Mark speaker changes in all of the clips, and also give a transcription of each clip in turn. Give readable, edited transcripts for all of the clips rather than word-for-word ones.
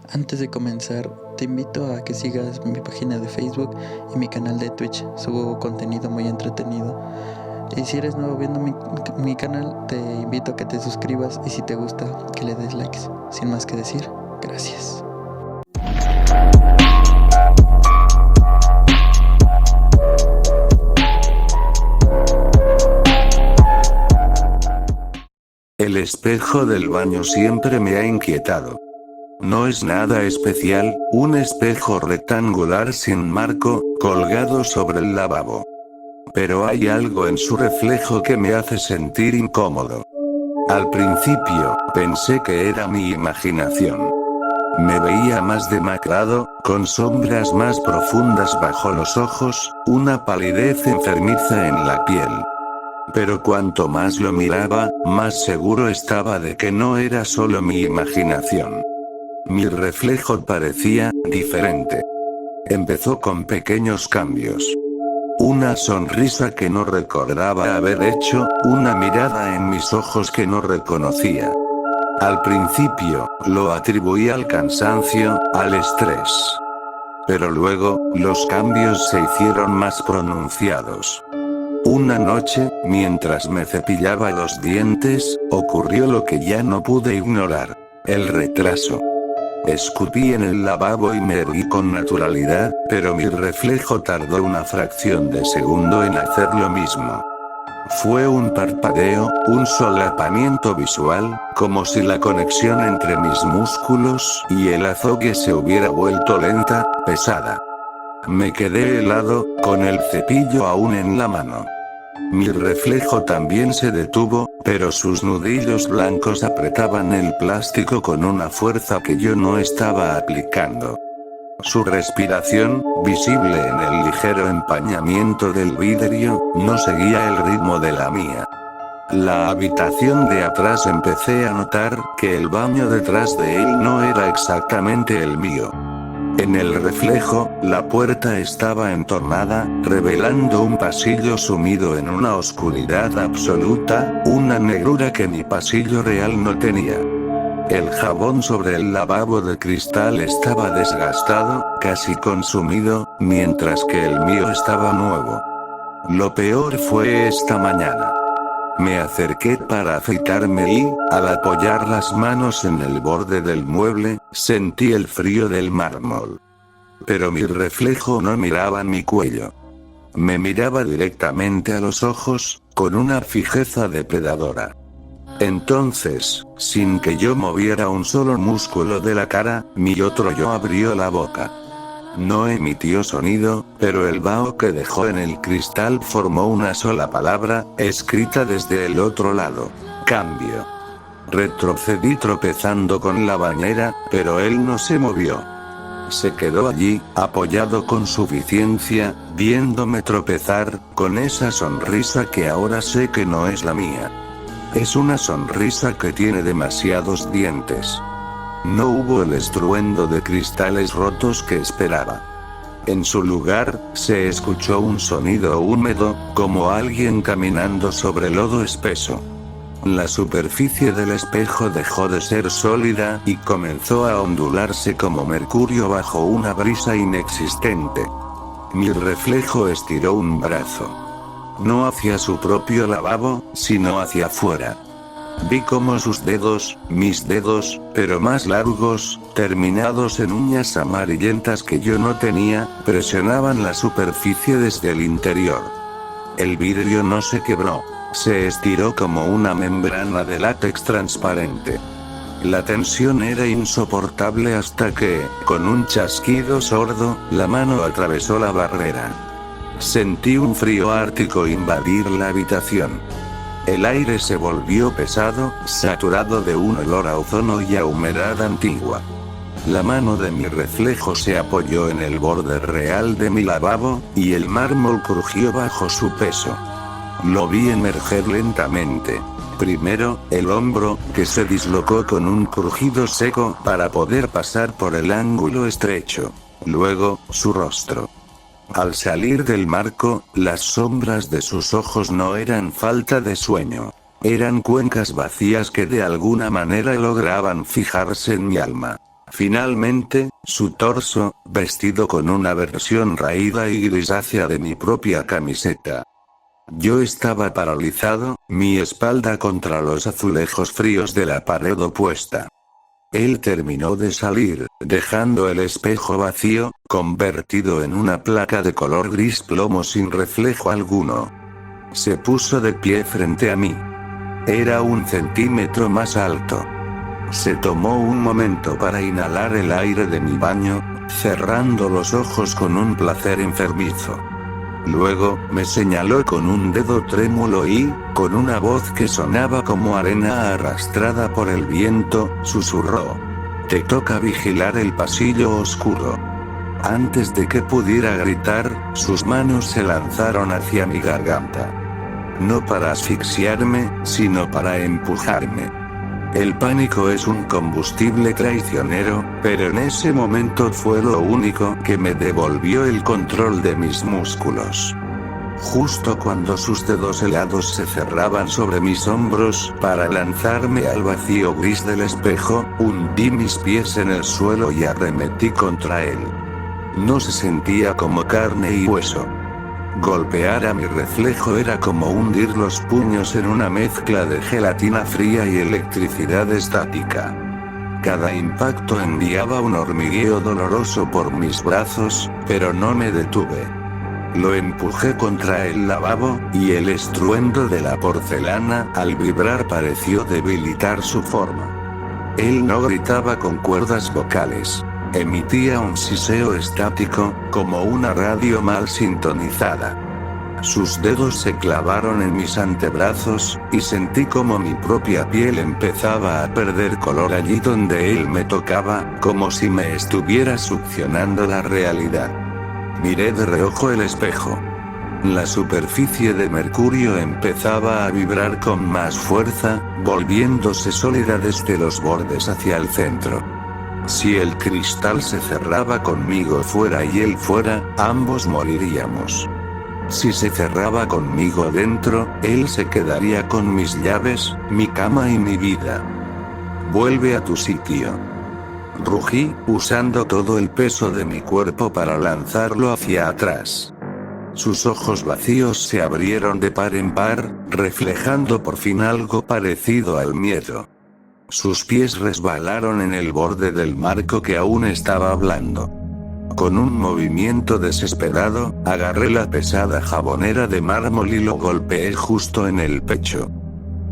Speaker 1: Antes de comenzar, te invito a que sigas mi página de Facebook y mi canal de Twitch. Subo contenido muy entretenido. Y si eres nuevo viendo mi canal, te invito a que te suscribas y si te gusta, que le des likes. Sin más que decir, gracias.
Speaker 2: El espejo del baño siempre me ha inquietado. No es nada especial, un espejo rectangular sin marco, colgado sobre el lavabo. Pero hay algo en su reflejo que me hace sentir incómodo. Al principio, pensé que era mi imaginación. Me veía más demacrado, con sombras más profundas bajo los ojos, una palidez enfermiza en la piel. Pero cuanto más lo miraba, más seguro estaba de que no era solo mi imaginación. Mi reflejo parecía diferente. Empezó con pequeños cambios. Una sonrisa que no recordaba haber hecho, una mirada en mis ojos que no reconocía. Al principio, lo atribuí al cansancio, al estrés. Pero luego, los cambios se hicieron más pronunciados. Una noche, mientras me cepillaba los dientes, ocurrió lo que ya no pude ignorar: el retraso. Escupí en el lavabo y me erguí con naturalidad, pero mi reflejo tardó una fracción de segundo en hacer lo mismo. Fue un parpadeo, un solapamiento visual, como si la conexión entre mis músculos y el azogue se hubiera vuelto lenta, pesada. Me quedé helado, con el cepillo aún en la mano. Mi reflejo también se detuvo, pero sus nudillos blancos apretaban el plástico con una fuerza que yo no estaba aplicando. Su respiración, visible en el ligero empañamiento del vidrio, no seguía el ritmo de la mía. La habitación de atrás empecé a notar que el baño detrás de él no era exactamente el mío. En el reflejo, la puerta estaba entornada, revelando un pasillo sumido en una oscuridad absoluta, una negrura que mi pasillo real no tenía. El jabón sobre el lavabo de cristal estaba desgastado, casi consumido, mientras que el mío estaba nuevo. Lo peor fue esta mañana. Me acerqué para afeitarme y, al apoyar las manos en el borde del mueble, sentí el frío del mármol. Pero mi reflejo no miraba mi cuello. Me miraba directamente a los ojos, con una fijeza depredadora. Entonces, sin que yo moviera un solo músculo de la cara, mi otro yo abrió la boca. No emitió sonido, pero el vaho que dejó en el cristal formó una sola palabra, escrita desde el otro lado: cambio. Retrocedí tropezando con la bañera, pero él no se movió. Se quedó allí, apoyado con suficiencia, viéndome tropezar, con esa sonrisa que ahora sé que no es la mía. Es una sonrisa que tiene demasiados dientes. No hubo el estruendo de cristales rotos que esperaba. En su lugar, se escuchó un sonido húmedo, como alguien caminando sobre lodo espeso. La superficie del espejo dejó de ser sólida y comenzó a ondularse como mercurio bajo una brisa inexistente. Mi reflejo estiró un brazo. No hacia su propio lavabo, sino hacia afuera. Vi cómo sus dedos, mis dedos, pero más largos, terminados en uñas amarillentas que yo no tenía, presionaban la superficie desde el interior. El vidrio no se quebró. Se estiró como una membrana de látex transparente. La tensión era insoportable hasta que, con un chasquido sordo, la mano atravesó la barrera. Sentí un frío ártico invadir la habitación. El aire se volvió pesado, saturado de un olor a ozono y a humedad antigua. La mano de mi reflejo se apoyó en el borde real de mi lavabo, y el mármol crujió bajo su peso. Lo vi emerger lentamente. Primero, el hombro, que se dislocó con un crujido seco para poder pasar por el ángulo estrecho. Luego, su rostro. Al salir del marco, las sombras de sus ojos no eran falta de sueño. Eran cuencas vacías que de alguna manera lograban fijarse en mi alma. Finalmente, su torso, vestido con una versión raída y grisácea de mi propia camiseta. Yo estaba paralizado, mi espalda contra los azulejos fríos de la pared opuesta. Él terminó de salir, dejando el espejo vacío, convertido en una placa de color gris plomo sin reflejo alguno. Se puso de pie frente a mí. Era 1 centímetro más alto. Se tomó un momento para inhalar el aire de mi baño, cerrando los ojos con un placer enfermizo. Luego, me señaló con un dedo trémulo y, con una voz que sonaba como arena arrastrada por el viento, susurró: «Te toca vigilar el pasillo oscuro». Antes de que pudiera gritar, sus manos se lanzaron hacia mi garganta. No para asfixiarme, sino para empujarme. El pánico es un combustible traicionero, pero en ese momento fue lo único que me devolvió el control de mis músculos. Justo cuando sus dedos helados se cerraban sobre mis hombros para lanzarme al vacío gris del espejo, hundí mis pies en el suelo y arremetí contra él. No se sentía como carne y hueso. Golpear a mi reflejo era como hundir los puños en una mezcla de gelatina fría y electricidad estática. Cada impacto enviaba un hormigueo doloroso por mis brazos, pero no me detuve. Lo empujé contra el lavabo, y el estruendo de la porcelana al vibrar pareció debilitar su forma. Él no gritaba con cuerdas vocales. Emitía un siseo estático, como una radio mal sintonizada. Sus dedos se clavaron en mis antebrazos, y sentí como mi propia piel empezaba a perder color allí donde él me tocaba, como si me estuviera succionando la realidad. Miré de reojo el espejo. La superficie de mercurio empezaba a vibrar con más fuerza, volviéndose sólida desde los bordes hacia el centro. Si el cristal se cerraba conmigo fuera y él fuera, ambos moriríamos. Si se cerraba conmigo dentro, él se quedaría con mis llaves, mi cama y mi vida. «Vuelve a tu sitio». Rugí, usando todo el peso de mi cuerpo para lanzarlo hacia atrás. Sus ojos vacíos se abrieron de par en par, reflejando por fin algo parecido al miedo. Sus pies resbalaron en el borde del marco que aún estaba blando. Con un movimiento desesperado, agarré la pesada jabonera de mármol y lo golpeé justo en el pecho.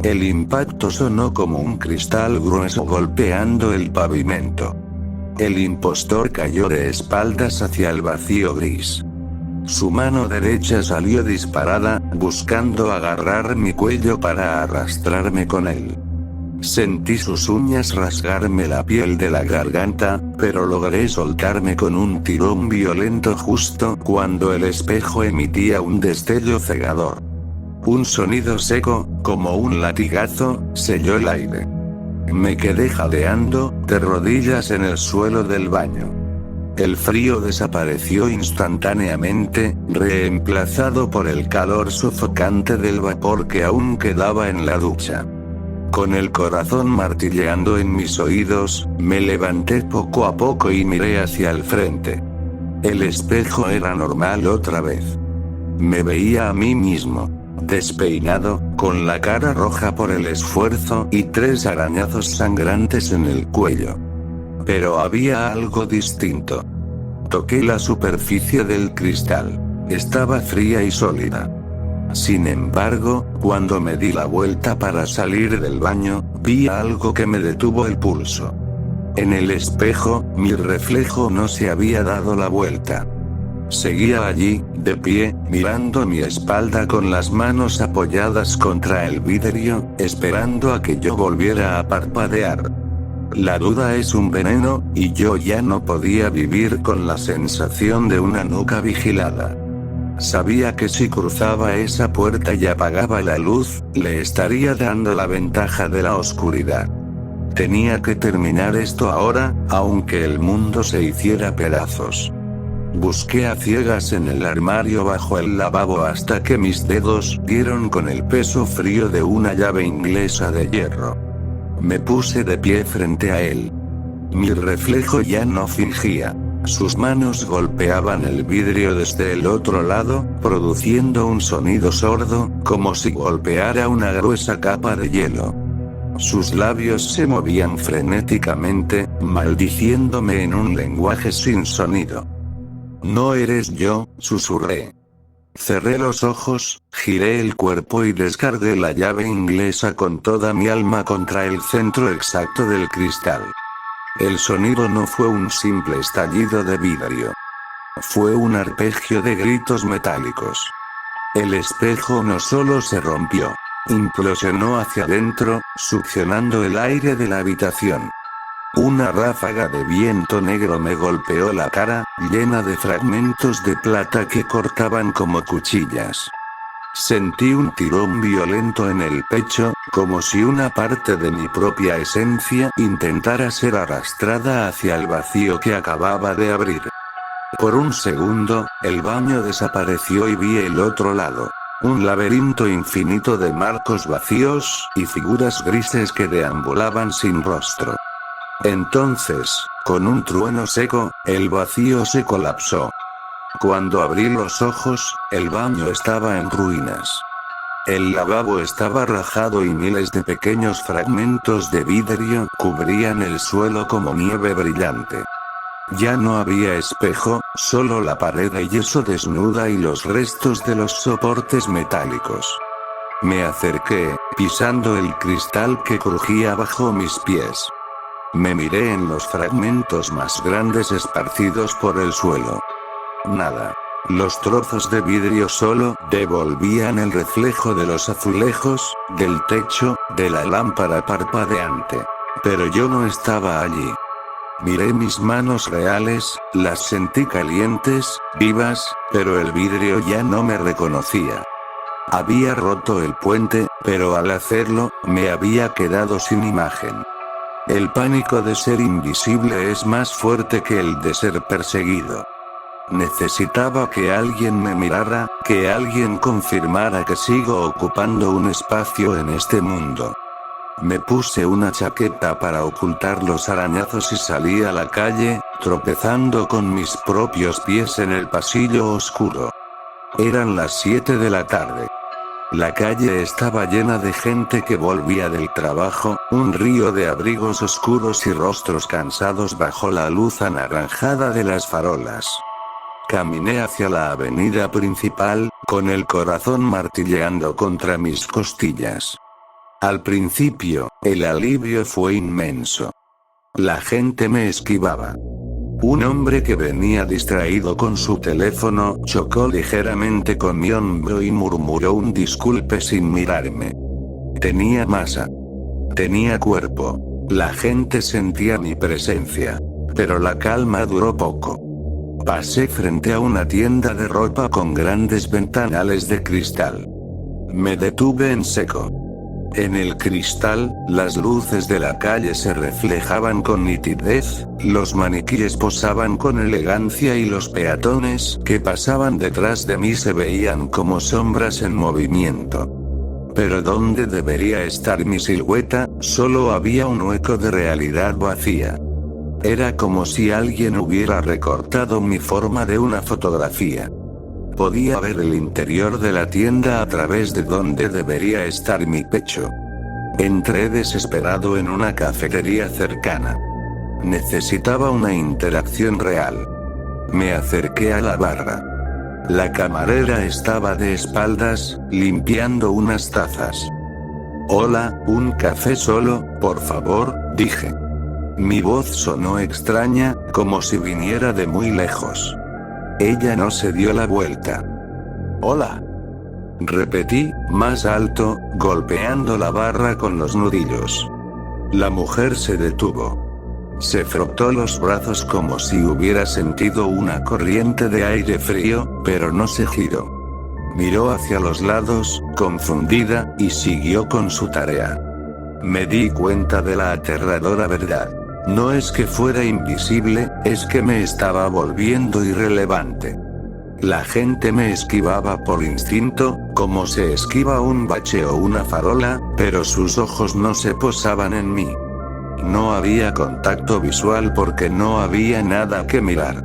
Speaker 2: El impacto sonó como un cristal grueso golpeando el pavimento. El impostor cayó de espaldas hacia el vacío gris. Su mano derecha salió disparada, buscando agarrar mi cuello para arrastrarme con él. Sentí sus uñas rasgarme la piel de la garganta, pero logré soltarme con un tirón violento justo cuando el espejo emitía un destello cegador. Un sonido seco, como un latigazo, selló el aire. Me quedé jadeando, de rodillas en el suelo del baño. El frío desapareció instantáneamente, reemplazado por el calor sofocante del vapor que aún quedaba en la ducha. Con el corazón martilleando en mis oídos, me levanté poco a poco y miré hacia el frente. El espejo era normal otra vez. Me veía a mí mismo, despeinado, con la cara roja por el esfuerzo y 3 arañazos sangrantes en el cuello. Pero había algo distinto. Toqué la superficie del cristal. Estaba fría y sólida. Sin embargo, cuando me di la vuelta para salir del baño, vi algo que me detuvo el pulso. En el espejo, mi reflejo no se había dado la vuelta. Seguía allí, de pie, mirando mi espalda con las manos apoyadas contra el vidrio, esperando a que yo volviera a parpadear. La duda es un veneno, y yo ya no podía vivir con la sensación de una nuca vigilada. Sabía que si cruzaba esa puerta y apagaba la luz, le estaría dando la ventaja de la oscuridad. Tenía que terminar esto ahora, aunque el mundo se hiciera pedazos. Busqué a ciegas en el armario bajo el lavabo hasta que mis dedos dieron con el peso frío de una llave inglesa de hierro. Me puse de pie frente a él. Mi reflejo ya no fingía. Sus manos golpeaban el vidrio desde el otro lado, produciendo un sonido sordo, como si golpeara una gruesa capa de hielo. Sus labios se movían frenéticamente, maldiciéndome en un lenguaje sin sonido. «No eres yo», susurré. Cerré los ojos, giré el cuerpo y descargué la llave inglesa con toda mi alma contra el centro exacto del cristal. El sonido no fue un simple estallido de vidrio. Fue un arpegio de gritos metálicos. El espejo no solo se rompió, implosionó hacia adentro, succionando el aire de la habitación. Una ráfaga de viento negro me golpeó la cara, llena de fragmentos de plata que cortaban como cuchillas. Sentí un tirón violento en el pecho, como si una parte de mi propia esencia intentara ser arrastrada hacia el vacío que acababa de abrir. Por un segundo, el baño desapareció y vi el otro lado. Un laberinto infinito de marcos vacíos y figuras grises que deambulaban sin rostro. Entonces, con un trueno seco, el vacío se colapsó. Cuando abrí los ojos, el baño estaba en ruinas. El lavabo estaba rajado y miles de pequeños fragmentos de vidrio cubrían el suelo como nieve brillante. Ya no había espejo, solo la pared de yeso desnuda y los restos de los soportes metálicos. Me acerqué, pisando el cristal que crujía bajo mis pies. Me miré en los fragmentos más grandes esparcidos por el suelo. Nada. Los trozos de vidrio solo devolvían el reflejo de los azulejos, del techo, de la lámpara parpadeante. Pero yo no estaba allí. Miré mis manos reales, las sentí calientes, vivas, pero el vidrio ya no me reconocía. Había roto el puente, pero al hacerlo, me había quedado sin imagen. El pánico de ser invisible es más fuerte que el de ser perseguido. Necesitaba que alguien me mirara, que alguien confirmara que sigo ocupando un espacio en este mundo. Me puse una chaqueta para ocultar los arañazos y salí a la calle, tropezando con mis propios pies en el pasillo oscuro. Eran las 7 de la tarde. La calle estaba llena de gente que volvía del trabajo, un río de abrigos oscuros y rostros cansados bajo la luz anaranjada de las farolas. Caminé hacia la avenida principal, con el corazón martilleando contra mis costillas. Al principio, el alivio fue inmenso. La gente me esquivaba. Un hombre que venía distraído con su teléfono chocó ligeramente con mi hombro y murmuró un disculpe sin mirarme. Tenía masa. Tenía cuerpo. La gente sentía mi presencia. Pero la calma duró poco. Pasé frente a una tienda de ropa con grandes ventanales de cristal. Me detuve en seco. En el cristal, las luces de la calle se reflejaban con nitidez, los maniquíes posaban con elegancia y los peatones que pasaban detrás de mí se veían como sombras en movimiento. Pero ¿dónde debería estar mi silueta? Solo había un hueco de realidad vacía. Era como si alguien hubiera recortado mi forma de una fotografía. Podía ver el interior de la tienda a través de donde debería estar mi pecho. Entré desesperado en una cafetería cercana. Necesitaba una interacción real. Me acerqué a la barra. La camarera estaba de espaldas, limpiando unas tazas. «Hola, un café solo, por favor», dije. Mi voz sonó extraña, como si viniera de muy lejos. Ella no se dio la vuelta. «Hola», repetí, más alto, golpeando la barra con los nudillos. La mujer se detuvo. Se frotó los brazos como si hubiera sentido una corriente de aire frío, pero no se giró. Miró hacia los lados, confundida, y siguió con su tarea. Me di cuenta de la aterradora verdad. No es que fuera invisible, es que me estaba volviendo irrelevante. La gente me esquivaba por instinto, como se esquiva un bache o una farola, pero sus ojos no se posaban en mí. No había contacto visual porque no había nada que mirar.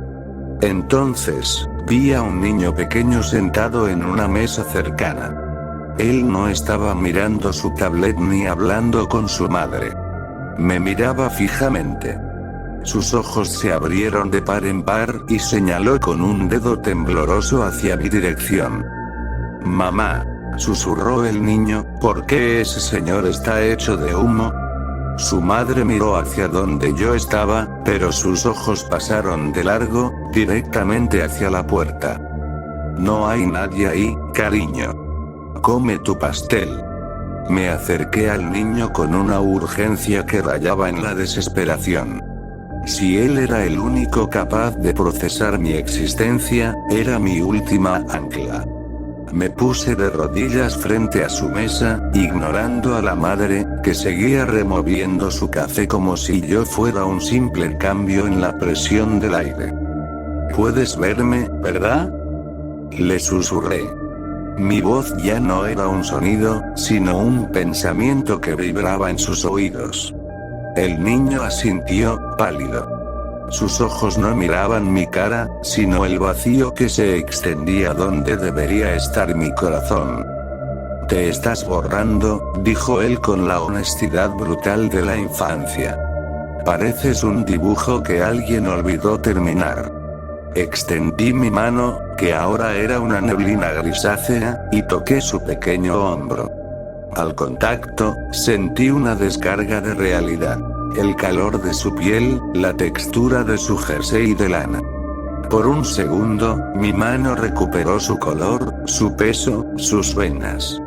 Speaker 2: Entonces, vi a un niño pequeño sentado en una mesa cercana. Él no estaba mirando su tablet ni hablando con su madre. Me miraba fijamente. Sus ojos se abrieron de par en par y señaló con un dedo tembloroso hacia mi dirección. «Mamá», susurró el niño, «¿por qué ese señor está hecho de humo?». Su madre miró hacia donde yo estaba, pero sus ojos pasaron de largo, directamente hacia la puerta. «No hay nadie ahí, cariño. Come tu pastel». Me acerqué al niño con una urgencia que rayaba en la desesperación. Si él era el único capaz de procesar mi existencia, era mi última ancla. Me puse de rodillas frente a su mesa, ignorando a la madre, que seguía removiendo su café como si yo fuera un simple cambio en la presión del aire. «Puedes verme, ¿verdad?», le susurré. Mi voz ya no era un sonido, sino un pensamiento que vibraba en sus oídos. El niño asintió, pálido. Sus ojos no miraban mi cara, sino el vacío que se extendía donde debería estar mi corazón. «Te estás borrando», dijo él con la honestidad brutal de la infancia. «Pareces un dibujo que alguien olvidó terminar». Extendí mi mano, que ahora era una neblina grisácea, y toqué su pequeño hombro. Al contacto, sentí una descarga de realidad. El calor de su piel, la textura de su jersey de lana. Por un segundo, mi mano recuperó su color, su peso, sus venas.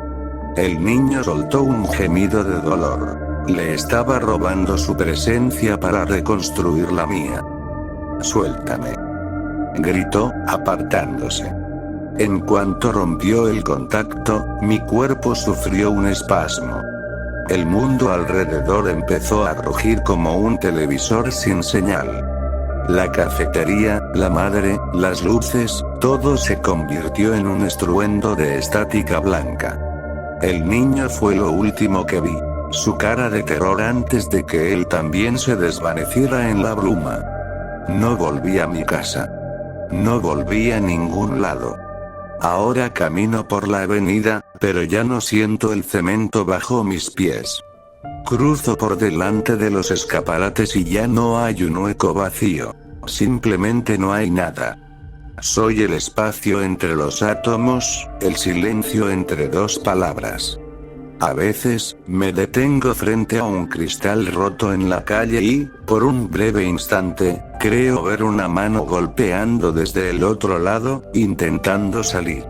Speaker 2: El niño soltó un gemido de dolor. Le estaba robando su presencia para reconstruir la mía. «Suéltame», gritó, apartándose. En cuanto rompió el contacto, mi cuerpo sufrió un espasmo. El mundo alrededor empezó a rugir como un televisor sin señal. La cafetería, la madre, las luces, todo se convirtió en un estruendo de estática blanca. El niño fue lo último que vi. Su cara de terror antes de que él también se desvaneciera en la bruma. No volví a mi casa. No volví a ningún lado. Ahora camino por la avenida, pero ya no siento el cemento bajo mis pies. Cruzo por delante de los escaparates y ya no hay un hueco vacío. Simplemente no hay nada. Soy el espacio entre los átomos, el silencio entre dos palabras. A veces, me detengo frente a un cristal roto en la calle y, por un breve instante, creo ver una mano golpeando desde el otro lado, intentando salir.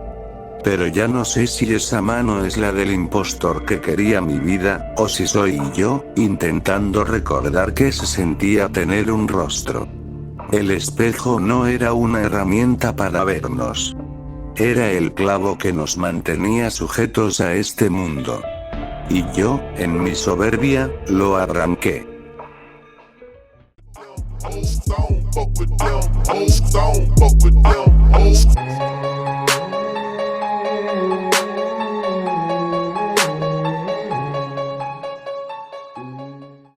Speaker 2: Pero ya no sé si esa mano es la del impostor que quería mi vida, o si soy yo, intentando recordar qué se sentía tener un rostro. El espejo no era una herramienta para vernos. Era el clavo que nos mantenía sujetos a este mundo. Y yo, en mi soberbia, lo arranqué.
Speaker 3: Don't fuck with them. Don't fuck with them.